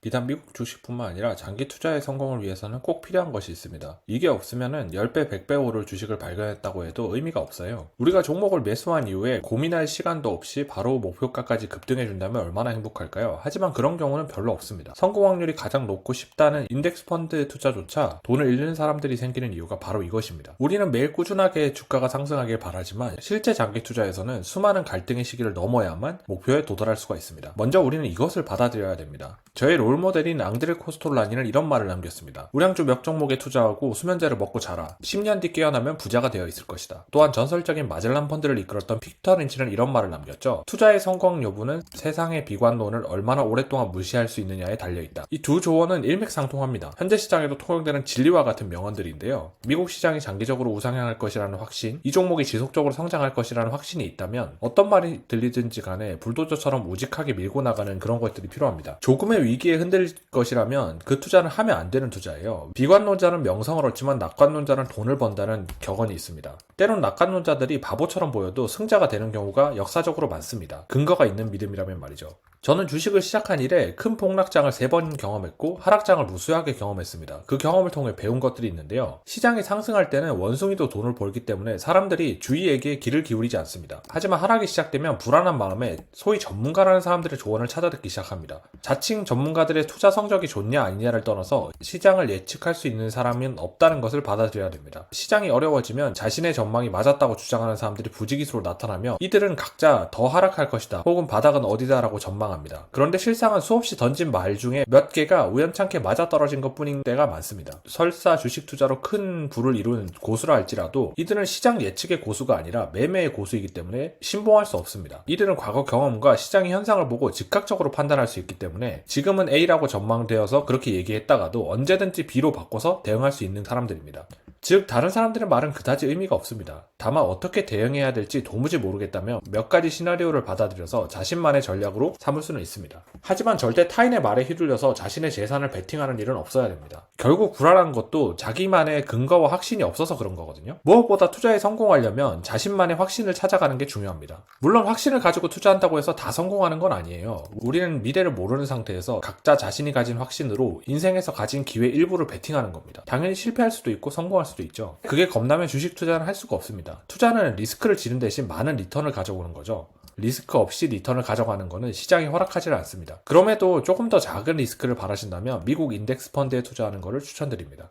비단 미국 주식뿐만 아니라 장기 투자의 성공을 위해서는 꼭 필요한 것이 있습니다. 이게 없으면은 10배, 100배 오를 주식을 발견했다고 해도 의미가 없어요. 우리가 종목을 매수한 이후에 고민할 시간도 없이 바로 목표가까지 급등해준다면 얼마나 행복할까요? 하지만 그런 경우는 별로 없습니다. 성공 확률이 가장 높고 쉽다는 인덱스 펀드 투자조차 돈을 잃는 사람들이 생기는 이유가 바로 이것입니다. 우리는 매일 꾸준하게 주가가 상승하길 바라지만 실제 장기 투자에서는 수많은 갈등의 시기를 넘어야만 목표에 도달할 수가 있습니다. 먼저 우리는 이것을 받아들여야 됩니다. 저의 롤모델인 앙드레 코스톨라니는 이런 말을 남겼습니다. 우량주 몇 종목에 투자하고 수면제를 먹고 자라. 10년 뒤 깨어나면 부자가 되어 있을 것이다. 또한 전설적인 마젤란 펀드를 이끌었던 픽터 린치는 이런 말을 남겼죠. 투자의 성공 여부는 세상의 비관론을 얼마나 오랫동안 무시할 수 있느냐에 달려있다. 이 두 조언은 일맥상통합니다. 현재 시장에도 통용되는 진리와 같은 명언들인데요. 미국 시장이 장기적으로 우상향할 것이라는 확신, 이 종목이 지속적으로 성장할 것이라는 확신이 있다면 어떤 말이 들리든지 간에 불도저처럼 우직하게 밀고 나가는 그런 것들이 필요합니다. 조금의 위기에 흔들릴 것이라면 그 투자는 하면 안 되는 투자예요. 비관론자는 명성을 얻지만 낙관론자는 돈을 번다는 격언이 있습니다. 때론 낙관론자들이 바보처럼 보여도 승자가 되는 경우가 역사적으로 많습니다. 근거가 있는 믿음이라면 말이죠. 저는 주식을 시작한 이래 큰 폭락장을 3번 경험했고 하락장을 무수하게 경험했습니다. 그 경험을 통해 배운 것들이 있는데요. 시장이 상승할 때는 원숭이도 돈을 벌기 때문에 사람들이 주의에게 귀를 기울이지 않습니다. 하지만 하락이 시작되면 불안한 마음에 소위 전문가라는 사람들의 조언을 찾아듣기 시작합니다. 자칭 전문가들의 투자 성적이 좋냐 아니냐를 떠나서 시장을 예측할 수 있는 사람은 없다는 것을 받아들여야 됩니다. 시장이 어려워지면 자신의 전망이 맞았다고 주장하는 사람들이 부지기수로 나타나며 이들은 각자 더 하락할 것이다 혹은 바닥은 어디다라고 전망합니다. 그런데 실상은 수없이 던진 말 중에 몇 개가 우연찮게 맞아떨어진 것뿐인 때가 많습니다. 설사 주식 투자로 큰 부를 이룬 고수라 할지라도 이들은 시장 예측의 고수가 아니라 매매의 고수이기 때문에 신봉할 수 없습니다. 이들은 과거 경험과 시장의 현상을 보고 즉각적으로 판단할 수 있기 때문에 지금은 A라고 전망되어서 그렇게 얘기했다가도 언제든지 B로 바꿔서 대응할 수 있는 사람들입니다. 즉 다른 사람들의 말은 그다지 의미가 없습니다. 다만 어떻게 대응해야 될지 도무지 모르겠다면 몇 가지 시나리오를 받아들여서 자신만의 전략으로 삼을 수는 있습니다. 하지만 절대 타인의 말에 휘둘려서 자신의 재산을 베팅하는 일은 없어야 됩니다. 결국 불안한 것도 자기만의 근거와 확신이 없어서 그런 거거든요. 무엇보다 투자에 성공하려면 자신만의 확신을 찾아가는 게 중요합니다. 물론 확신을 가지고 투자한다고 해서 다 성공하는 건 아니에요. 우리는 미래를 모르는 상태에서 각자 자신이 가진 확신으로 인생에서 가진 기회 일부를 베팅하는 겁니다. 당연히 실패할 수도 있고 성공할 수도 있죠. 그게 겁나면 주식 투자는 할 수가 없습니다. 투자는 리스크를 지는 대신 많은 리턴을 가져오는 거죠. 리스크 없이 리턴을 가져가는 것은 시장이 허락하지 않습니다. 그럼에도 조금 더 작은 리스크를 바라신다면 미국 인덱스 펀드에 투자하는 것을 추천드립니다.